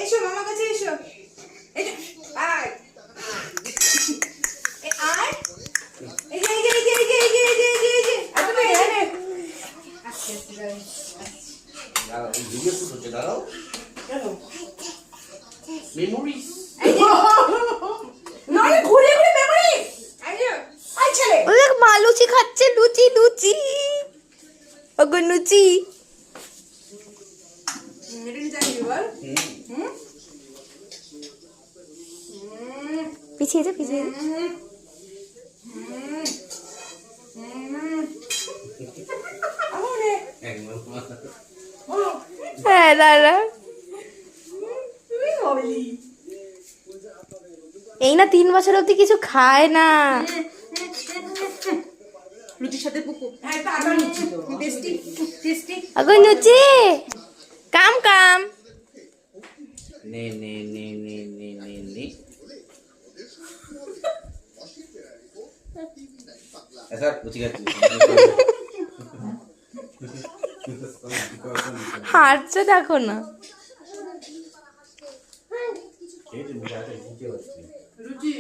এসো মামা কাছে এসো। আয় আয় এই যে এই যে এই যে এই যে এই যে এই যে এই যে তুমি এনে আচ্ছা দাঁড়াও ভিডিও শুট হচ্ছে দাঁড়াও কেন মেমোরিজ নয় ঘুরে ঘুরে মেমোরি আইও আই ছেলে ওই মা লুচি খাচ্ছে লুচি লুচি ওগো লুচি মেরে যাই বল পিছিয়ে যা পিছিয়ে যা হ্যাঁ দাদা এই না 3 বছর অবধি কিছু খায় না লুচির সাথে পুকু হ্যাঁ এটা আটা নিচ্ছি তো টেস্টি টেস্টি ওগো লুচি কাম কাম নে নে নে নে নে নে নে ऐसा कुछ হাঁটছে দেখো না লুচি